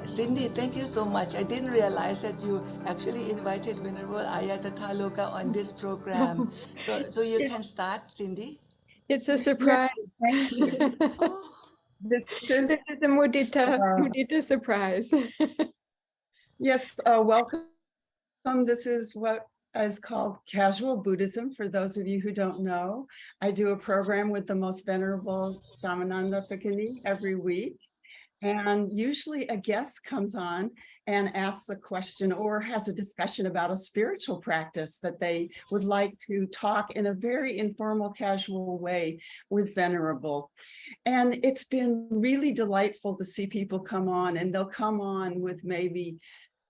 Cindy, thank you so much. I didn't realize that you actually invited Venerable Ayatthaloka on this program. So you can start, Cindy. It's a surprise. Oh. This is a mudita surprise. Yes, welcome. This is what is called Casual Buddhism, for those of you who don't know. I do a program with the Most Venerable Dhammananda Bhikkhuni every week. And usually a guest comes on and asks a question or has a discussion about a spiritual practice that they would like to talk in a very informal, casual way with Venerable. And it's been really delightful to see people come on, and they'll come on with maybe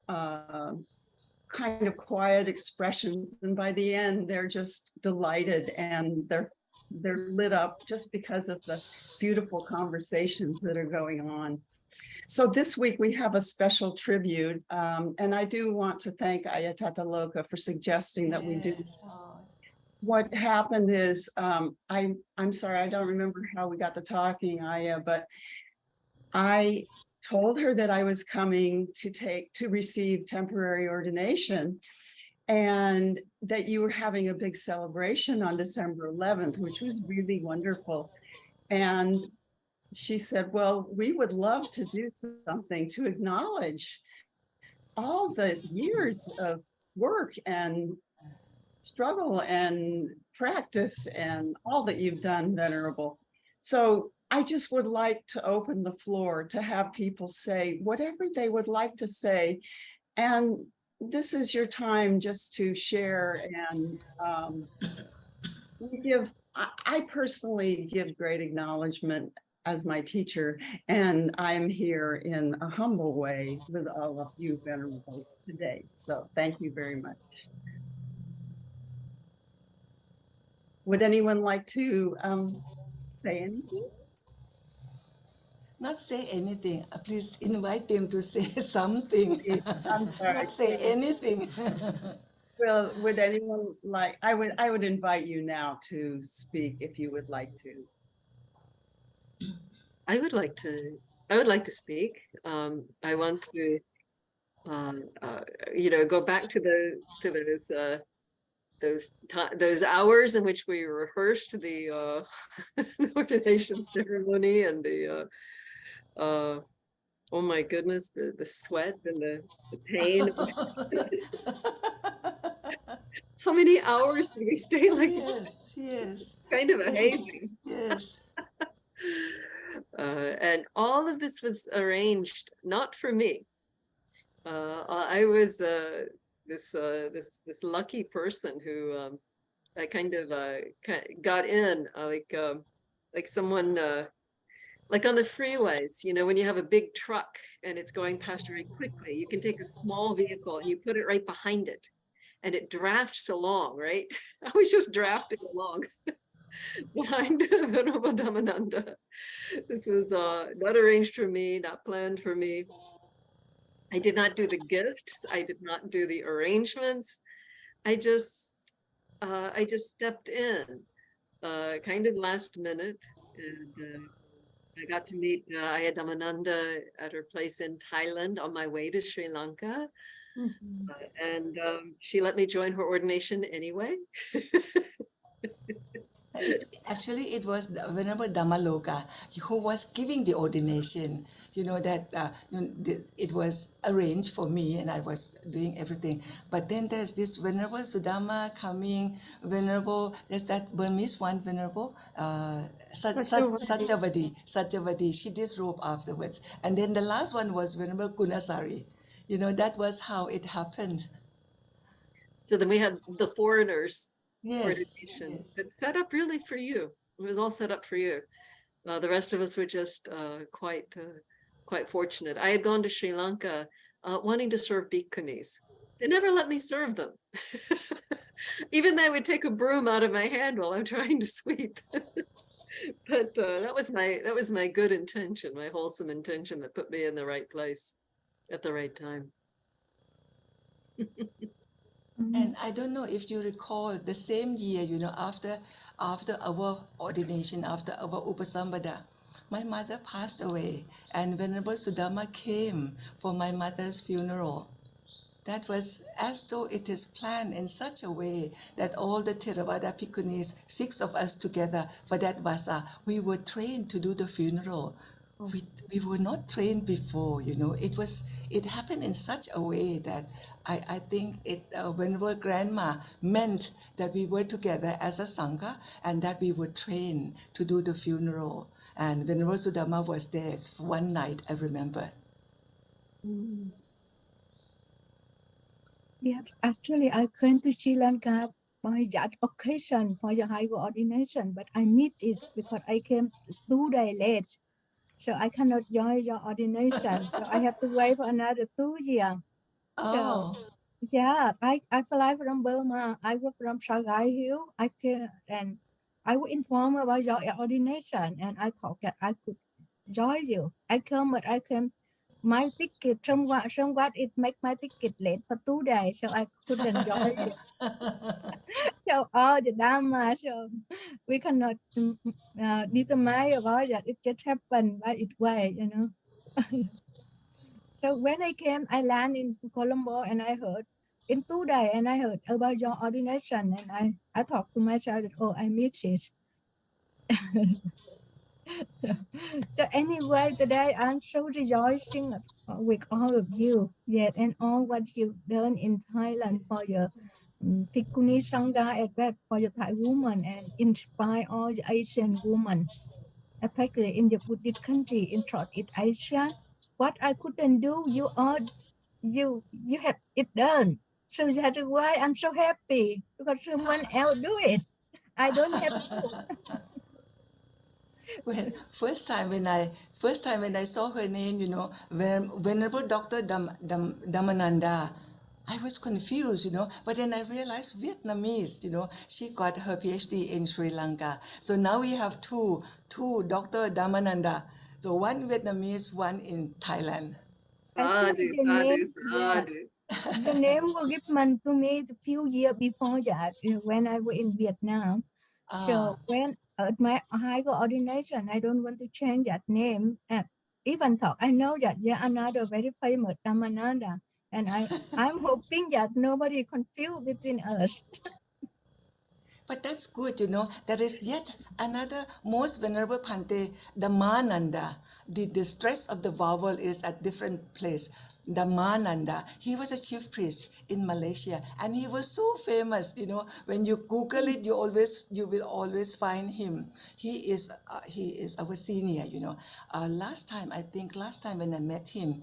kind of quiet expressions, and by the end they're just delighted and they're lit up just because of the beautiful conversations that are going on. So this week we have a special tribute, and I do want to thank Ayatthaloka for suggesting that we do. What happened is, I'm sorry, I don't remember how we got to talking, Aya, but I told her that I was coming to receive temporary ordination, and that you were having a big celebration on December 11th, which was really wonderful. And she said, well, we would love to do something to acknowledge all the years of work and struggle and practice and all that you've done, Venerable. So I just would like to open the floor to have people say whatever they would like to say. And this is your time just to share. And I personally give great acknowledgement as my teacher, and I'm here in a humble way with all of you Venerables today. So thank you very much. Would anyone like to say anything? Not say anything. Please invite them to say something. I'm sorry. Not say anything. Well, would anyone like? I would invite you now to speak if you would like to. I would like to speak. I want to, go back to those hours in which we rehearsed the ordination ceremony and the oh my goodness, the sweat and the pain. How many hours did we stay like that? Yes. Kind of amazing. Yes. And all of this was arranged not for me. I was this lucky person who I kind of got in like someone like on the freeways, when you have a big truck and it's going past very quickly, you can take a small vehicle and you put it right behind it and it drafts along, right? I was just drafting along behind Venerable Dhammananda. This was not arranged for me, not planned for me. I did not do the gifts. I did not do the arrangements. I just stepped in, kind of last minute, and I got to meet Ayya Dhammananda at her place in Thailand on my way to Sri Lanka. Mm-hmm. And she let me join her ordination anyway. Actually, it was Venerable Dhammaloka who was giving the ordination. That it was arranged for me and I was doing everything. But then there's this Venerable Sudama coming, there's that Burmese one, Venerable Satyavadi. She disrobed afterwards. And then the last one was Venerable Gunasari. That was how it happened. So then we had the foreigners. Yes. It's set up really for you. It was all set up for you. The rest of us were just quite fortunate. I had gone to Sri Lanka wanting to serve Bhikkhunis. They never let me serve them. Even they would take a broom out of my hand while I'm trying to sweep. But that was my good intention, my wholesome intention that put me in the right place at the right time. And I don't know if you recall the same year, after our ordination, after our Upasambhada, my mother passed away, and Venerable Sudama came for my mother's funeral. That was as though it is planned in such a way that all the Theravada Bhikkhunis, 6 of us together for that vasa, we were trained to do the funeral. We were not trained before, you know. It happened in such a way that I think Venerable Grandma meant that we were together as a Sangha and that we were trained to do the funeral. And Venerable Sudama was there for one night, I remember. Yes, actually, I came to Sri Lanka by that occasion for the higher ordination, but I missed it because I came 2 days late. So I cannot join your ordination. So I have to wait for another 2 years. So Oh, yeah, I fly from Burma. I was from Shanghai Hill. I came and I was informed about your ordination and I thought that I could join you. I come, but I came. My ticket somewhat it make my ticket late for 2 days, so I couldn't join you. So all the Dhamma, so we cannot determine about that. It just happened by its way, you know. So when I came, I landed in Colombo and I heard in 2 days and I heard about your ordination and I thought to myself that, oh, I missed it. So anyway, today I'm so rejoicing with all of you, yet and all what you've done in Thailand for your Bhikkhuni Sangha as well for your Thai woman and inspire all the Asian women, especially in the Buddhist country in Southeast Asia. What I couldn't do, you have it done. So that's why I'm so happy because someone else do it. I don't have to. when first time when I saw her name, you know, Venerable Dr. Dhammananda, I was confused, you know, but then I realized Vietnamese, you know, she got her PhD in Sri Lanka. So now we have two Dr. Dhammananda. So one Vietnamese, one in Thailand. Actually, the name, yeah, the name was given to me a few years before that when I was in Vietnam. So when at my higher ordination, I don't want to change that name. Even though I know that there are another very famous Dhammananda, and I'm hoping that nobody confused between us. But that's good, you know. There is yet another Most Venerable Bhante, Dhammananda. The stress of the vowel is at different place. Dhammananda. He was a chief priest in Malaysia, and he was so famous. You know, when you Google it, you will always find him. He is our senior. You know, last time when I met him,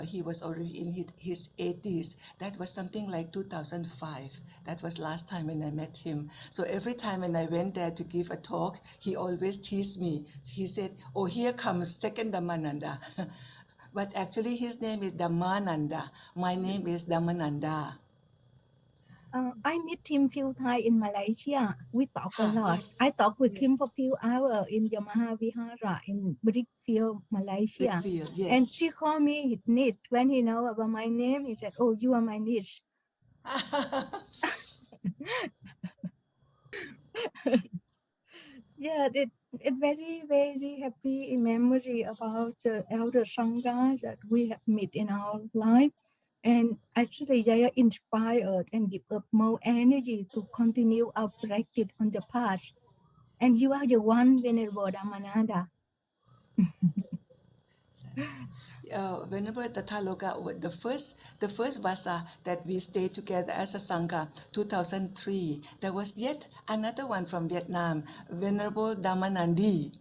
he was already in his 80s. That was something like 2005. That was last time when I met him. So every time when I went there to give a talk, he always teased me. He said, "Oh, here comes second Dhammananda." But actually his name is Dhammananda. My name is Dhammananda. I met him few times in Malaysia. We talk a lot. Yes. I talked with him for few hours in the Mahavihara in Brickfield, Malaysia. Brickfield, yes. And she called me his niece. When he know about my name, he said, "Oh, you are my niece." Yeah, it very, very happy in memory about the elder Sangha that we have met in our life. And actually they are inspired and give up more energy to continue our practice on the path. And you are the one, Venerable Dhammananda. Venerable Tathaloka, the first vasa that we stayed together as a Sangha, 2003, there was yet another one from Vietnam, Venerable Dhammanandi.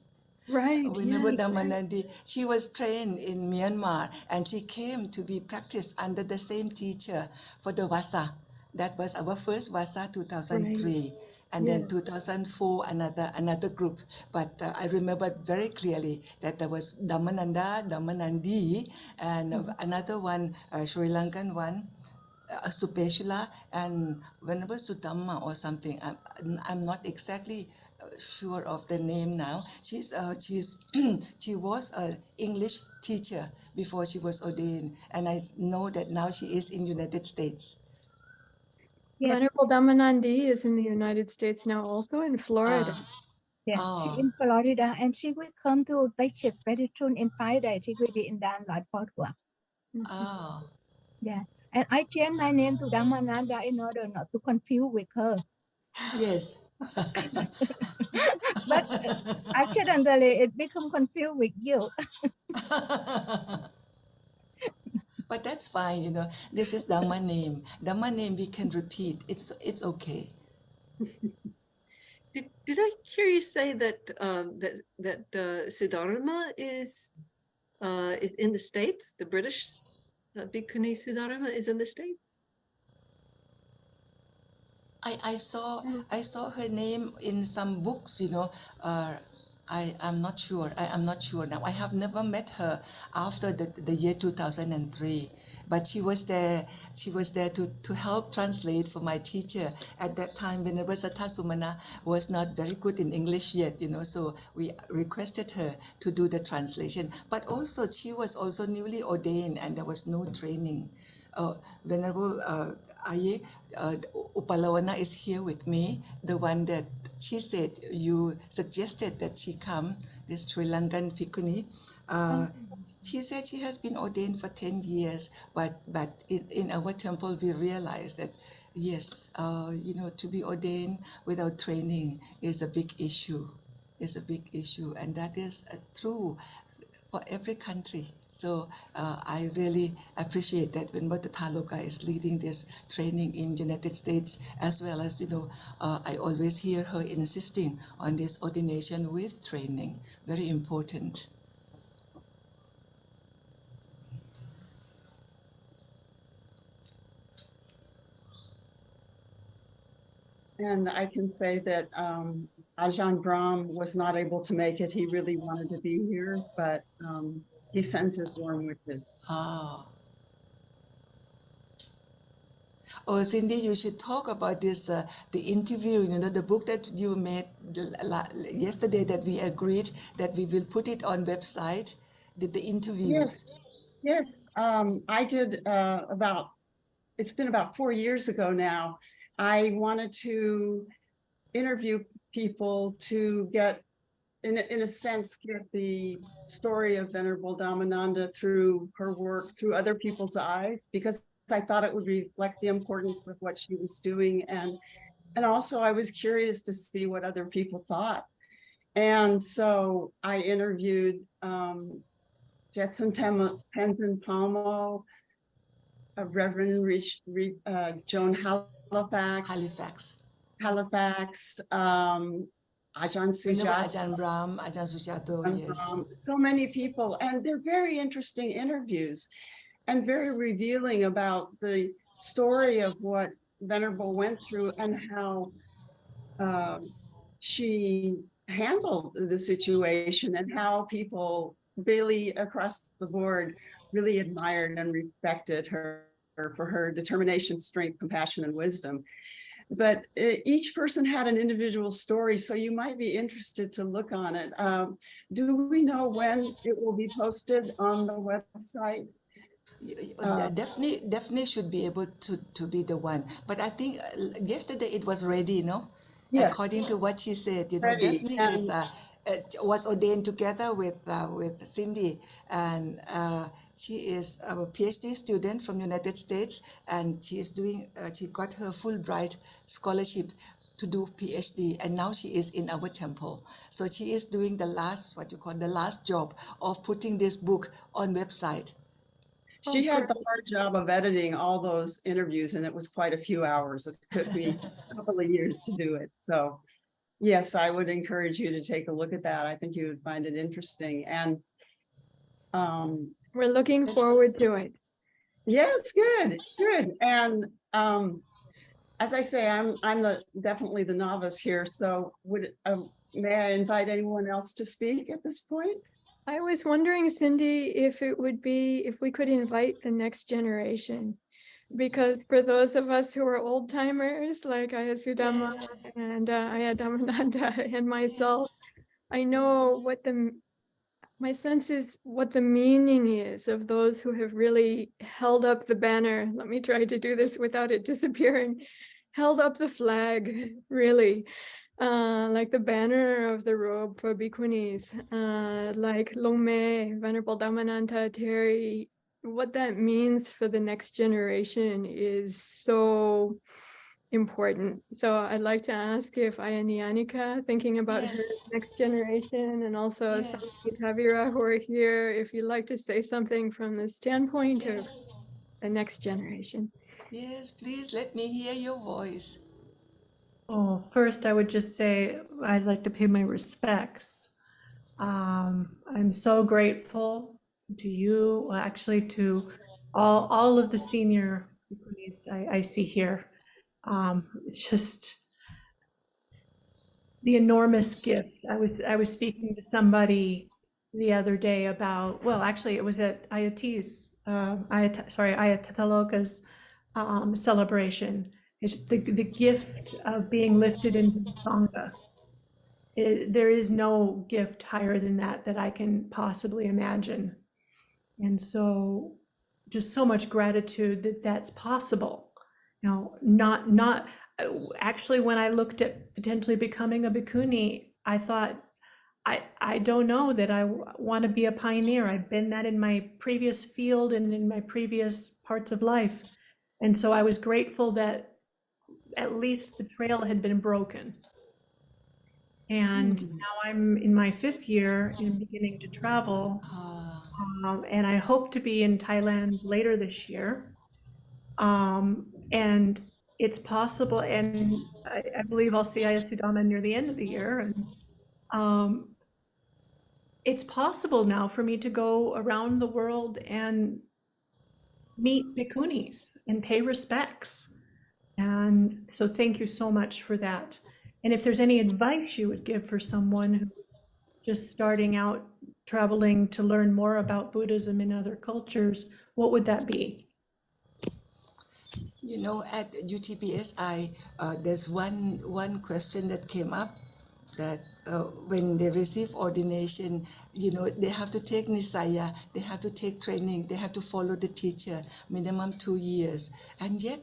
Right. Venerable Yes. Dhammanandi, she was trained in Myanmar and she came to be practiced under the same teacher for the Vasa. That was our first Vasa, 2003. Right. And then Yes. 2004, another group. But I remember very clearly that there was Dhammananda, Dhammanandi, and another one, Sri Lankan one, Supeshila, and Venerable Sudhamma or something. I'm not exactly sure of the name now. She was an English teacher before she was ordained, and I know that now she is in United States. Yes. Venerable Dhammanandi is in the United States now, also in Florida. Yeah, Oh. she's in Florida, and she will come to take shift very soon. In 5 days, she will be in Danlad for work. Oh. Yeah, and I changed my name to Dhammananda in order not to confuse with her. Yes. But accidentally, it become confused with you. But that's fine, you know. This is Dhamma name. Dhamma name we can repeat. It's okay. Did I hear you say that Siddharma is in the States? The British Bhikkhuni Siddharma is in the States? I saw her name in some books, you know. I'm not sure. I'm not sure now. I have never met her after the year 2003. But she was there to help translate for my teacher. At that time, Venerable Sathasumana was not very good in English yet, you know, so we requested her to do the translation. But also, she was also newly ordained and there was no training. Venerable Aye Upalawana is here with me, the one that she said you suggested that she come, this Sri Lankan Bhikkhuni. She said she has been ordained for 10 years, but in our temple we realized that yes, you know, to be ordained without training is a big issue. And that is true for every country. So I really appreciate that when Venerable Thaloka is leading this training in United States, as well as, you know, I always hear her insisting on this ordination with training. Very important. And I can say that Ajahn Brahm was not able to make it. He really wanted to be here, but he sends his warm wishes. Ah. Oh, Cindy, you should talk about this, the interview, you know, the book that you made yesterday that we agreed that we will put it on website, the interviews. Yes. I did it's been about 4 years ago now. I wanted to interview people to get, in a sense, get the story of Venerable Dhammananda through her work, through other people's eyes, because I thought it would reflect the importance of what she was doing. And also I was curious to see what other people thought. And so I interviewed Jetson Tenzin Palmo, Reverend Joan Halifax, Ajahn Sujato, Ajahn Brahm, Ajahn Sujato, yes. So many people, and they're very interesting interviews and very revealing about the story of what Venerable went through and how she handled the situation, and how people really across the board really admired and respected her for her determination, strength, compassion, and wisdom. But each person had an individual story, so you might be interested to look on it. Do we know when it will be posted on the website? Definitely should be able to be the one. But I think yesterday it was ready, no? Yes. According to what she said, you know, Ready. Daphne is was ordained together with Cindy, and she is a PhD student from United States, and she is doing. She got her Fulbright scholarship to do PhD, and now she is in our temple. So she is doing the last, what you call the last job of putting this book on website. She had the hard job of editing all those interviews, and it was quite a few hours. It took me a couple of years to do it. So yes, I would encourage you to take a look at that. I think you would find it interesting. And we're looking forward to it. Yes, good. And as I say, I'm definitely the novice here. So may I invite anyone else to speak at this point? I was wondering, Cindy, if we could invite the next generation, because for those of us who are old timers like Ayasudama and Ayadhammananda and myself, I know my sense is what the meaning is of those who have really held up the banner. Let me try to do this without it disappearing. Held up the flag, really, like the banner of the robe for Bhikkhunis, like Longme, Venerable Dhammananda Bhikkhuni, what that means for the next generation is so important. So I'd like to ask if Ayanianika, thinking about her Yes, next generation, and also yes, Sami Tavira who are here, if you'd like to say something from the standpoint of yes, the next generation. yes. Please let me hear your voice. Oh, first, I would just say I'd like to pay my respects. I'm so grateful to you, well, actually to all of the senior Bhikkhunis I see here. It's just the enormous gift. I was speaking to somebody the other day about, well, actually it was at Ayatthaloka's celebration. It's the gift of being lifted into the Sangha. There is no gift higher than that I can possibly imagine. And so just so much gratitude that that's possible. You know, not actually, when I looked at potentially becoming a bhikkhuni, I thought, I don't know that I want to be a pioneer. I've been that in my previous field and in my previous parts of life. And so I was grateful that at least the trail had been broken. And now I'm in my 5th year and beginning to travel. And I hope to be in Thailand later this year. And it's possible, and I believe I'll see Ayasudama near the end of the year. And it's possible now for me to go around the world and meet bhikkhunis and pay respects. And so thank you so much for that. And if there's any advice you would give for someone who's just starting out traveling to learn more about Buddhism in other cultures, what would that be? You know, at UTPSI, there's one question that came up, that when they receive ordination, you know, they have to take Nisaya, they have to take training, they have to follow the teacher, minimum 2 years. And yet,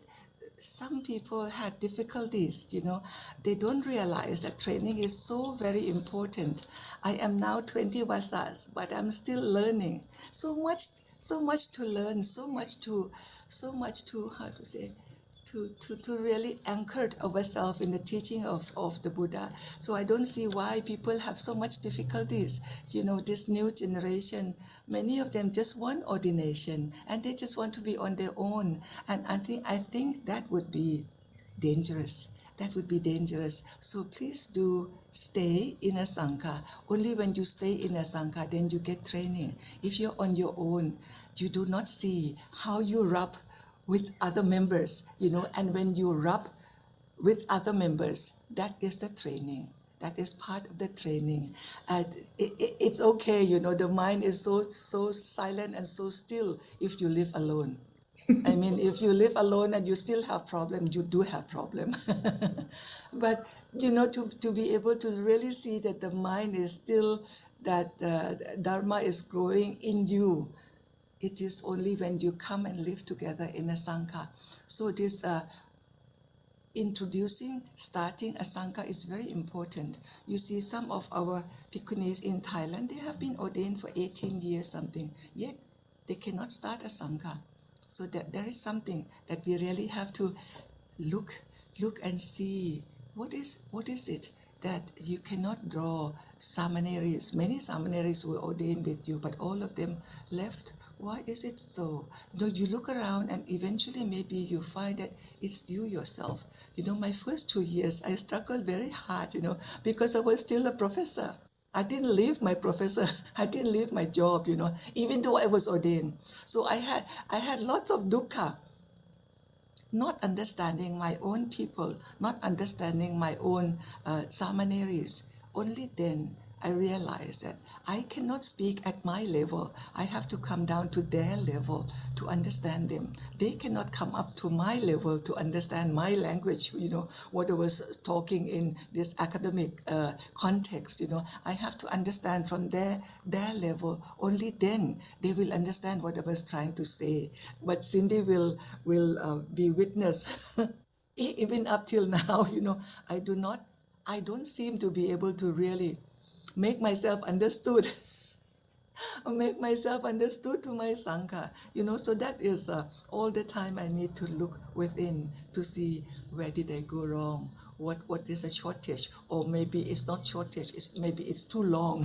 some people had difficulties, you know. They don't realize that training is so very important. I am now 20 vasas, but I'm still learning. So much to learn, so much to how to say, to really anchor ourselves in the teaching of the Buddha. So I don't see why people have so much difficulties. You know, this new generation, many of them just want ordination and they just want to be on their own. And I think that would be dangerous. That would be dangerous. So please do stay in a Sangha. Only when you stay in a Sangha, then you get training. If you're on your own, you do not see how you rub with other members, you know, and when you rub with other members, that is the training. That is part of the training. And it's okay, you know, the mind is so silent and so still if you live alone. I mean, if you live alone and you still have problem, you do have problem. But, you know, to be able to really see that the mind is still, that Dharma is growing in you, it is only when you come and live together in a Sangha. So this starting a Sangha is very important. You see, some of our Bhikkhunis in Thailand, they have been ordained for 18 years something, yet they cannot start a Sangha. So that there is something that we really have to look and see. What is it that you cannot draw samaneris? Many samaneris were ordained with you, but all of them left. Why is it so? You know, you look around and eventually maybe you find that it's you yourself. You know, my first 2 years, I struggled very hard, you know, because I was still a professor. I didn't leave my professor. I didn't leave my job, you know, even though I was ordained. So I had lots of dukkha, not understanding my own people, not understanding my own samaneris. Only then I realized that I cannot speak at my level. I have to come down to their level to understand them. They cannot come up to my level to understand my language, you know, what I was talking in this academic context, you know. I have to understand from their level. Only then they will understand what I was trying to say. But Cindy will be witness. Even up till now, you know, I do not I don't seem to be able to really make myself understood or make myself understood to my Sangha, so that is all the time I need to look within to see where did I go wrong, what is a shortage, or maybe it's not shortage, maybe it's too long,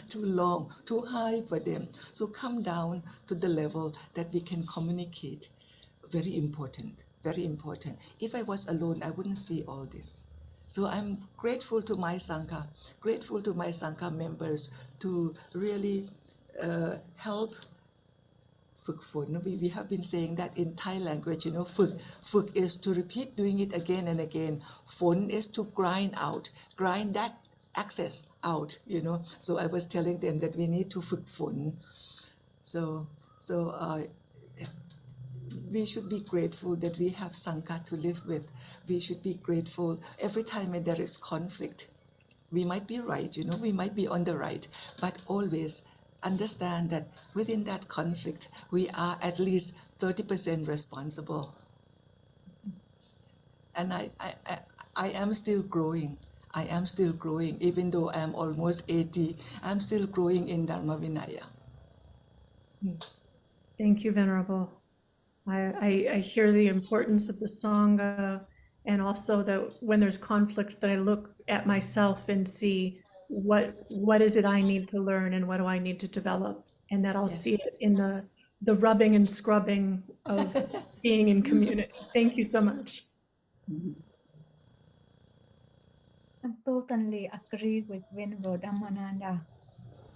too long, too high for them. So come down to the level that we can communicate. Very important, very important. If I was alone, I wouldn't see all this. So I'm grateful to my Sangha, grateful to my Sangha members to really helpฝึกฝน. We have been saying that in Thai language,ฝึกis to repeat doing it again and again. ฝน is to grind that access out, So I was telling them that we need to ฝึกฝน. So we should be grateful that we have Sangha to live with. We should be grateful every time when there is conflict. We might be right, we might be on the right, but always understand that within that conflict, we are at least 30% responsible. And I am still growing. I am still growing. Even though I am almost 80, I'm still growing in Dharma Vinaya. Thank you, Venerable. I hear the importance of the Sangha, and also that when there's conflict, that I look at myself and see what is it I need to learn and what do I need to develop, and that I'll see it in the rubbing and scrubbing of being in community. Thank you so much. I totally agree with Venerable Dhammananda.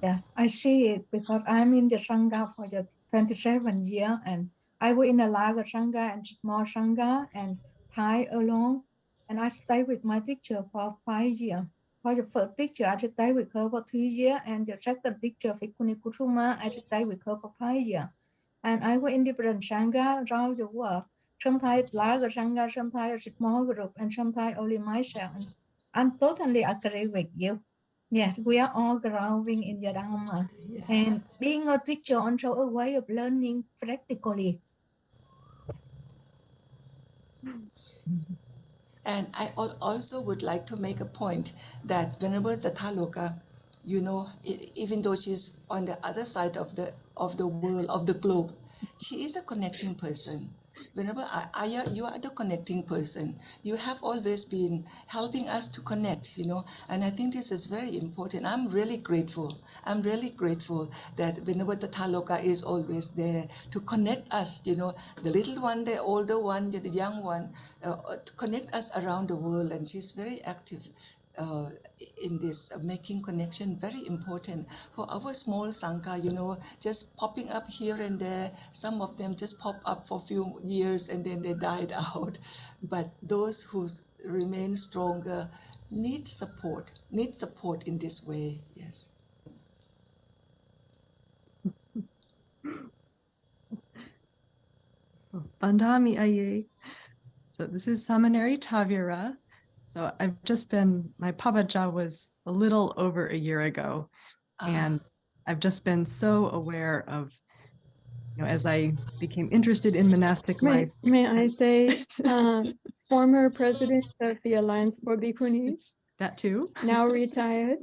Yeah, I see it because I'm in the Sangha for the 27 years, and I was in a larger Sangha and small Sangha and Thai alone, and I stayed with my teacher for 5 years. For the first teacher, I stayed with her for 3 years, and the second teacher, Bhikkhuni Kusuma, I stayed with her for 5 years. And I was in different Sangha around the world. Sometimes larger Sangha, sometimes a small group, and sometimes only myself. And I'm totally agree with you. Yes, we are all growing in the Dhamma. And being a teacher also a way of learning practically. And I also would like to make a point that Venerable Tatthaloka, even though she's on the other side of the world, of the globe, she is a connecting person. Venerable Ayya, you are the connecting person. You have always been helping us to connect, and I think this is very important. I'm really grateful. I'm really grateful that Venerable Tatthaloka is always there to connect us, the little one, the older one, the young one, to connect us around the world, and she's very active in this making connection. Very important for our small Sangha, just popping up here and there. Some of them just pop up for a few years and then they died out. But those who remain stronger need support in this way. Yes. Bandami Aye. So this is Samaneri Tavira. So I've just been, my Pabaja was a little over a year ago. And I've just been so aware of, as I became interested in monastic life. May I say, former president of the Alliance for Bhikkhunis. That too. Now retired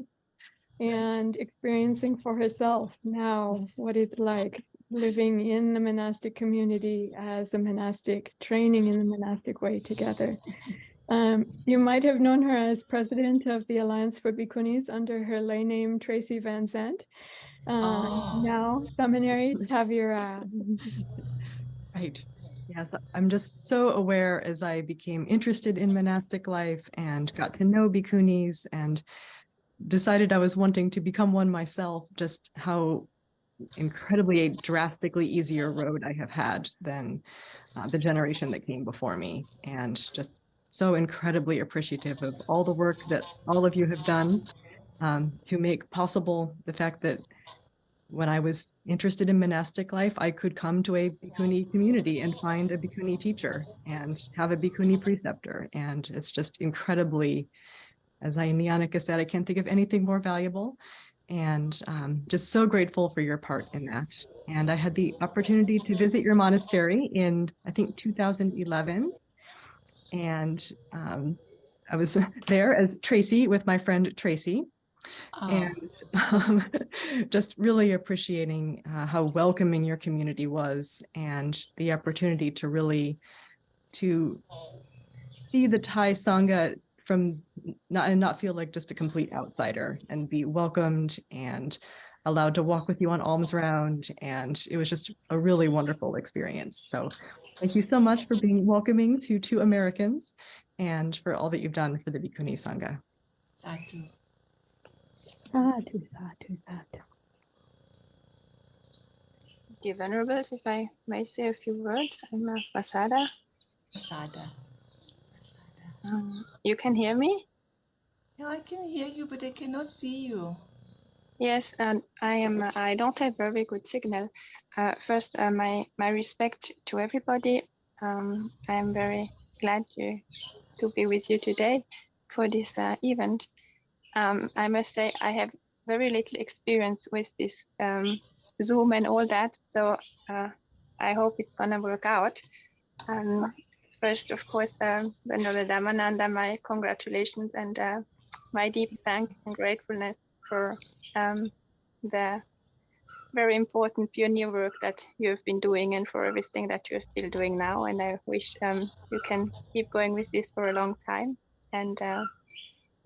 and experiencing for herself now what it's like living in the monastic community as a monastic, training in the monastic way together. You might have known her as president of the Alliance for Bhikkhunis under her lay name Tracy Van Zandt. Now Samaneri Tavira. Right. Yes, I'm just so aware as I became interested in monastic life and got to know Bhikkhunis and decided I was wanting to become one myself, just how incredibly drastically easier road I have had than the generation that came before me, and just so incredibly appreciative of all the work that all of you have done to make possible the fact that when I was interested in monastic life, I could come to a Bhikkhuni community and find a Bhikkhuni teacher and have a Bhikkhuni preceptor. And it's just incredibly, as Nyanika said, I can't think of anything more valuable, and just so grateful for your part in that. And I had the opportunity to visit your monastery in, I think, 2011. And I was there as Tracy with my friend Tracy. And just really appreciating how welcoming your community was, and the opportunity to really see the Thai Sangha from not feel like just a complete outsider, and be welcomed and allowed to walk with you on alms round. And it was just a really wonderful experience. So thank you so much for being welcoming to two Americans, and for all that you've done for the Bhikkhuni Sangha. Sadhu. Sadhu, sadhu, sadhu. Dear Venerables, if I may say a few words, I'm Vasada. Sada. You can hear me? Yeah, I can hear you, but I cannot see you. Yes, and I don't have very good signal. First, my respect to everybody. I'm very glad to be with you today for this event. I must say I have very little experience with this Zoom and all that, so I hope it's gonna work out. First, of course, Venerable Dhammananda, my congratulations and my deep thanks and gratefulness for the very important pioneer work that you have been doing, and for everything that you're still doing now. And I wish you can keep going with this for a long time. And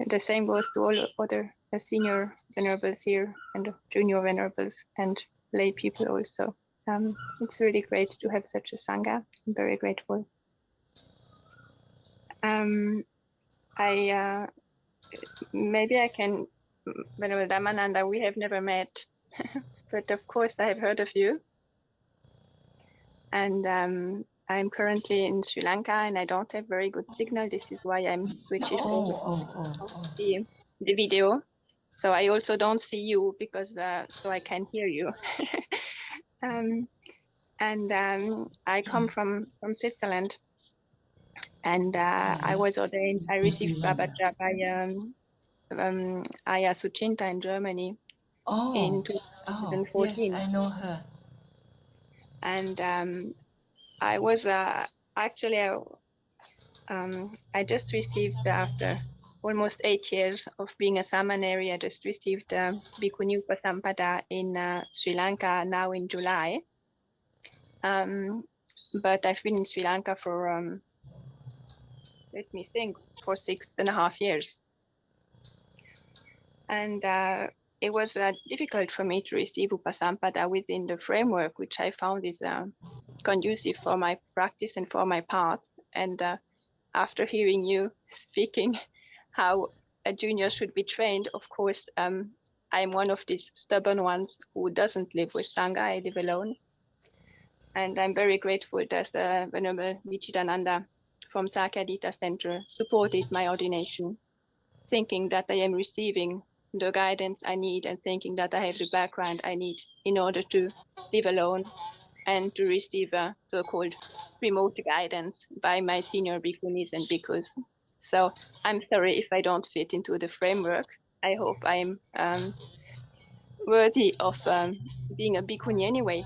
the same goes to all other senior venerables here, and junior venerables and lay people also. It's really great to have such a Sangha. I'm very grateful. Maybe I can, Venerable Dhammananda, we have never met, but of course I have heard of you. And I'm currently in Sri Lanka and I don't have very good signal. This is why I'm switching over the video. So I also don't see you because so I can hear you. I come from Switzerland, and I was ordained. I received Babaja by Aya Suchinta in Germany in 2014. Yes, I know her. And I was actually I just received, after almost 8 years of being a Samaneri, I just received Bhikkhuni Upasampada in Sri Lanka now in July. But I've been in Sri Lanka for, let me think, for 6.5 years. And it was difficult for me to receive Upasampada within the framework, which I found is conducive for my practice and for my path. And after hearing you speaking how a junior should be trained, of course, I'm one of these stubborn ones who doesn't live with Sangha. I live alone. And I'm very grateful that the Venerable Vichidananda from Sakyadita Center supported my ordination, thinking that I am receiving the guidance I need and thinking that I have the background I need in order to live alone and to receive a so-called remote guidance by my senior bhikkhunis and bhikkhus. So I'm sorry if I don't fit into the framework. I hope I'm worthy of being a bhikkhuni anyway.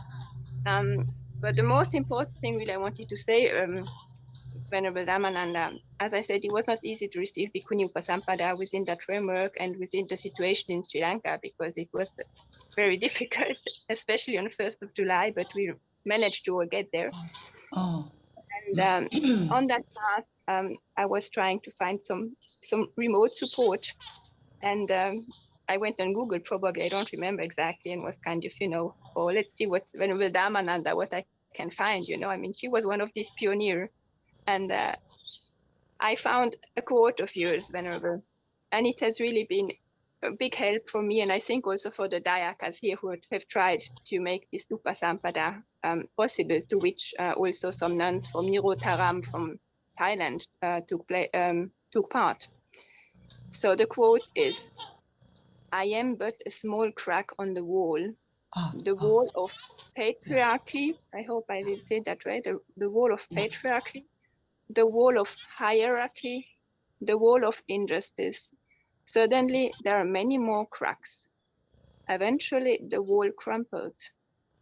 But the most important thing really I wanted to say, Venerable Dhammananda, as I said, it was not easy to receive Bhikkhuni Upasampada within that framework and within the situation in Sri Lanka, because it was very difficult, especially on 1st of July, but we managed to all get there. And on that path, I was trying to find some remote support. And I went on Google, probably, I don't remember exactly, and was kind of, oh, let's see what Venerable Dhammananda, what I can find, I mean, she was one of these pioneers. And I found a quote of yours, Venerable, and it has really been a big help for me, and I think also for the Dayakas here who have tried to make this Upasampada possible, to which also some nuns from Nirotaram from Thailand took part. So the quote is, "I am but a small crack on the wall of patriarchy." I hope I did say that right. The wall of patriarchy, the wall of hierarchy, the wall of injustice. Suddenly, there are many more cracks. Eventually, the wall crumpled.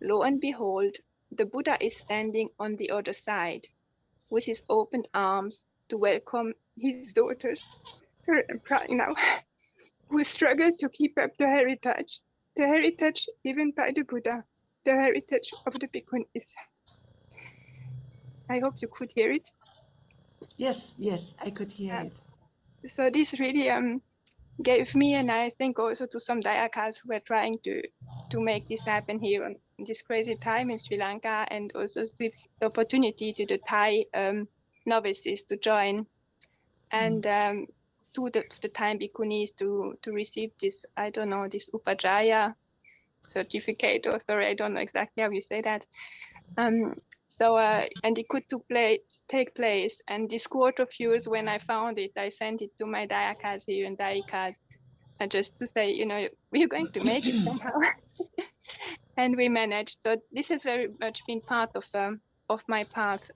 Lo and behold, the Buddha is standing on the other side, with his open arms, to welcome his daughters. Sorry, I'm crying now. Who struggle to keep up the heritage given by the Buddha, the heritage of the Bhikkhunis. I hope you could hear it. Yes, yes, I could hear it. So this really gave me, and I think also to some Dayakas who are trying to make this happen here on this crazy time in Sri Lanka, and also give the opportunity to the Thai novices to join, and to the Thai bhikkhunis to receive this, I don't know, this upajaya certificate, or sorry, I don't know exactly how you say that. So and it could take place, and this quote of yours, when I found it, I sent it to my Dayakas here and Dayikas, and just to say, you know, we're going to make it somehow. And we managed. So this has very much been part of my path,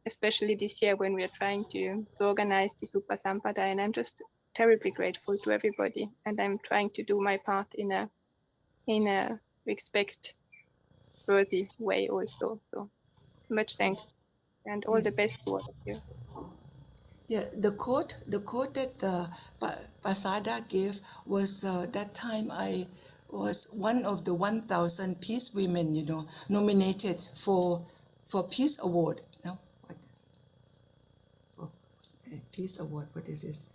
especially this year when we are trying to organize this Upasampada. And I'm just terribly grateful to everybody. And I'm trying to do my part in a respect-worthy way also. So much thanks, and all the Yes. best to all of you. Yeah, the quote that Pasada gave was that time I was one of the 1,000 peace women, you know, nominated for peace award. No, what is for peace award? What is this?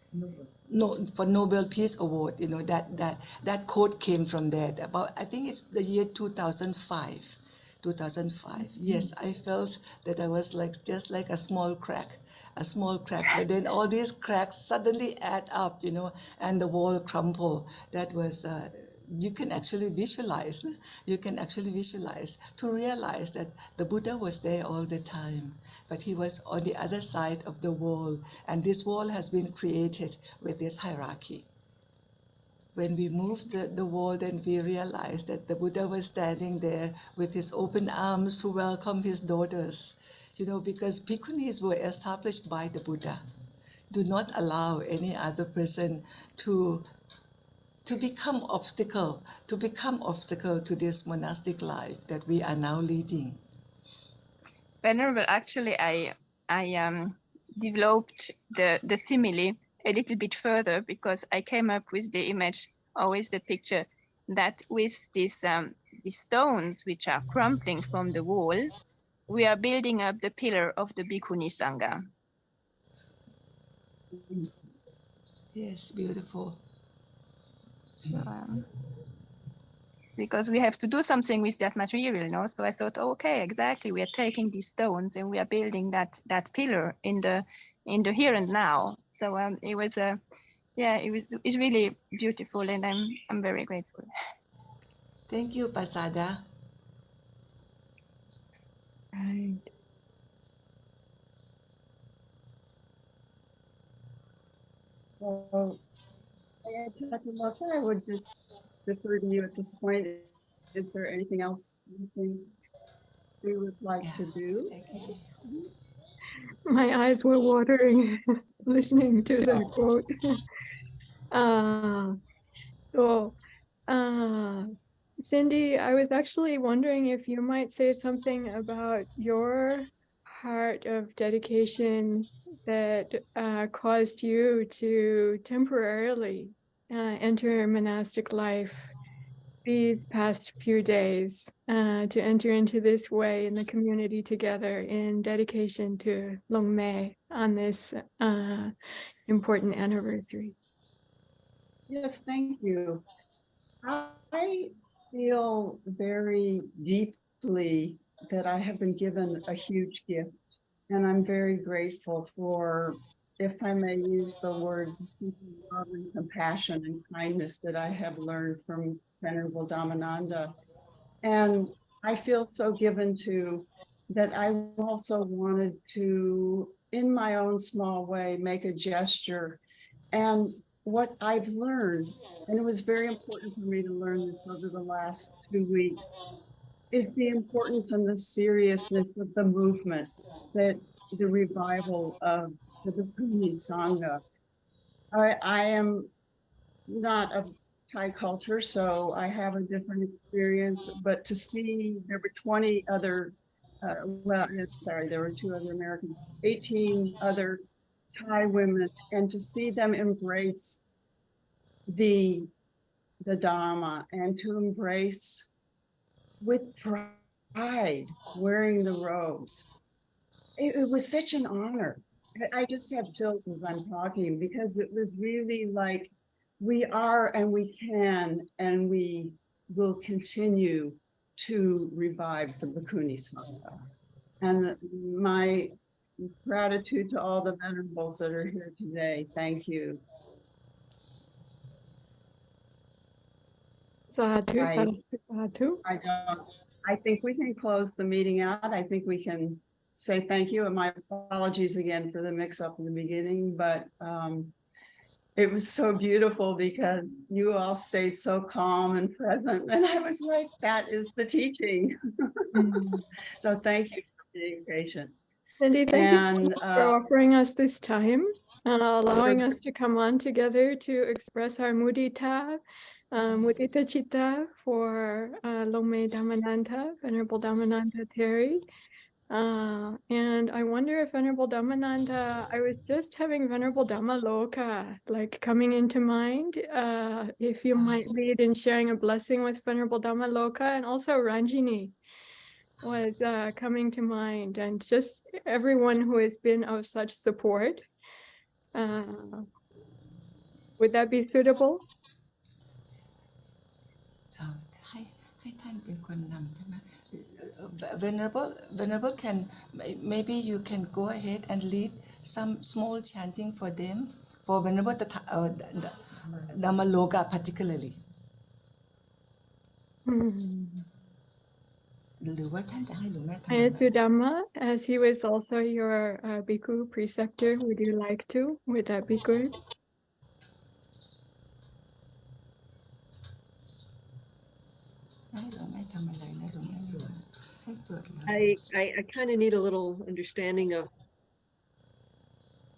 No, for Nobel Peace Award. You know, that quote came from there. About, I think it's the year 2005. 2005. Yes, I felt that I was like just like a small crack, but then all these cracks suddenly add up, you know, and the wall crumble. That was you can actually visualize. To realize that the Buddha was there all the time, but he was on the other side of the wall, and this wall has been created with this hierarchy. When we moved the wall, then we realized that the Buddha was standing there with his open arms to welcome his daughters. You know, because Bhikkhunis were established by the Buddha. Do not allow any other person to become obstacle to this monastic life that we are now leading. Venerable, actually, I developed the simile a little bit further, because I came up with the image, always the picture, that with these stones which are crumbling from the wall, we are building up the pillar of the Bhikkhuni Sangha. Yes, beautiful. Because we have to do something with that material, you know. So I thought, oh, okay, exactly. We are taking these stones and we are building that pillar in the here and now. So it was it's really beautiful, and I'm very grateful. Thank you, Pasada. Right. So, I would just defer to you at this point. Is there anything else you think we would like to do? My eyes were watering listening to the quote. So, Cindy, I was actually wondering if you might say something about your heart of dedication that caused you to temporarily enter monastic life these past few days, to enter into this way in the community together in dedication to Long Mei on this important anniversary. Yes, thank you. I feel very deeply that I have been given a huge gift, and I'm very grateful for, if I may use the word, love and compassion and kindness that I have learned from Venerable Dhammananda. And I feel so given to that I also wanted to, in my own small way, make a gesture. And what I've learned, and it was very important for me to learn this over the last 2 weeks, is the importance and the seriousness of the movement, that the revival of the Bhikkhuni Sangha. I am not of Thai culture, so I have a different experience, but to see there were 20 other, there were 2 other Americans, 18 other Thai women and to see them embrace the Dharma and to embrace with pride wearing the robes. It was such an honor. I just have chills as I'm talking because it was really like we are and we can and we will continue to revive the Bhikkhunis. And my gratitude to all the venerables that are here today. Thank you. Sadhu, I- sadhu, sadhu. I think we can close the meeting out. I think we can say thank you and my apologies again for the mix up in the beginning, but it was so beautiful because you all stayed so calm and present. And I was like, that is the teaching. So thank you for being patient. Cindy, thank you so And much for offering us this time and allowing us to come on together to express our mudita, mudita citta for Lome Dhammananda, Venerable Dhammananda Theri. And I wonder if Venerable Dhammananda, I was just having Venerable Dhammaloka like coming into mind. If you might lead in sharing a blessing with Venerable Dhammaloka, and also Ranjini was coming to mind, and just everyone who has been of such support. Would that be suitable? ให้ท่านเป็นคนนำใช่ไหม Venerable can maybe you can go ahead and lead some small chanting for them, for Venerable Dhammaloka particularly. หรือว่าท่านจะให้หลวงแม่ทำ Ayasudhamma, as he was also your bhikkhu preceptor, would you like to? Would that be good? I kind of need a little understanding of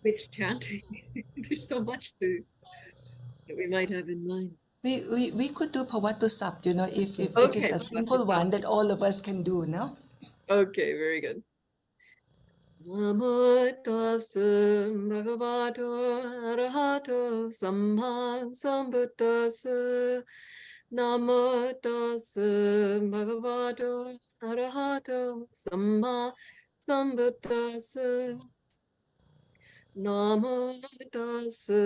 which chanting. There's so much that we might have in mind. We could do Pavatu Sap, you know, if it Okay, is a simple one that all of us can do, no? Okay, very good. Namo tassa bhagavato arahato samma sambuddhassa. Namo tassa bhagavato arahato samma sambuddhassa. Namo tassa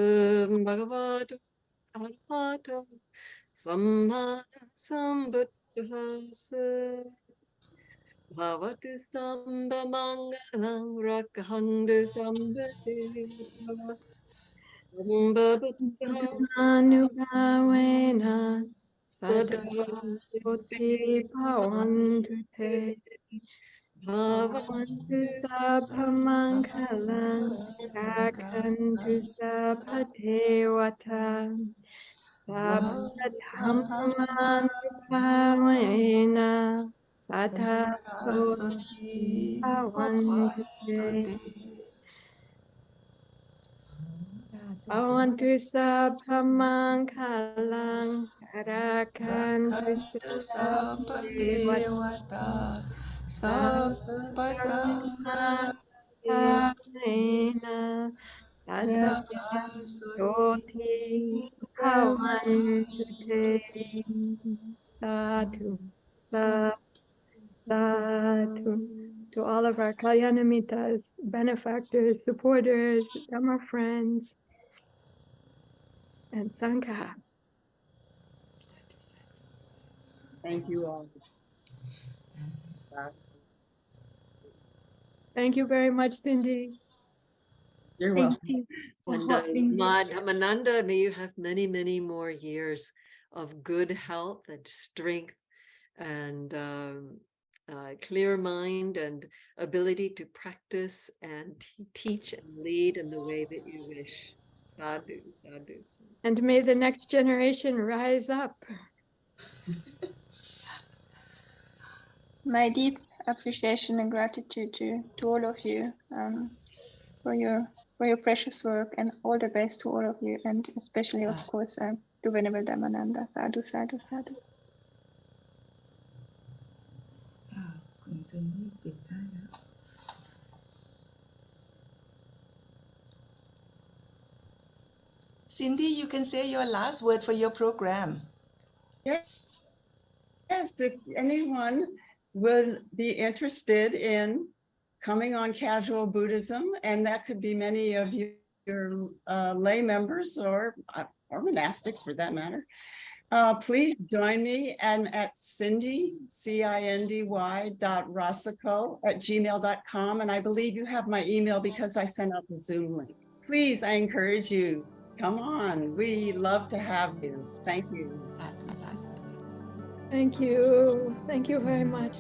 bhagavato arahato samma sambuddhassa. Bhavatu samba mangalam rakhandu sambate samba buddha Anubhavena sadhati sadhati bhavantu te bhavantu sabhamangalam rakhantu sabhatevata sabhatammanubhavena sadhati bhavantu te Bhavantu sabhamangalam rakhantu sabhatevata sabhatammanubhavena sadhati bhavantu te. Sadhu, sadhu. To all of our Kalyanamitas, benefactors, supporters, Dhamma friends, and Sangha. thank you all. Thank you very much, Cindy. You're welcome. And Dhammananda, may you have many, many more years of good health and strength and clear mind and ability to practice and teach and lead in the way that you wish. Sadhu, sadhu. And may the next generation rise up. My deep appreciation and gratitude to all of you for your precious work, and all the best to all of you, and especially, of course, to Venerable Dhammananda. Sadhu, sadhu, sadhu. คุณเซนนี่ปิดได้แล้ว Cindy, you can say your last word for your program. Yes, if anyone would be interested in coming on Casual Buddhism, and that could be many of your lay members or monastics for that matter, please join me and at Cindy, cindy.rasicot@gmail.com. And I believe you have my email because I sent out the Zoom link. Please, I encourage you, come on. We love to have you. Thank you. Sadhu, sadhu, sadhu. Thank you. Thank you very much.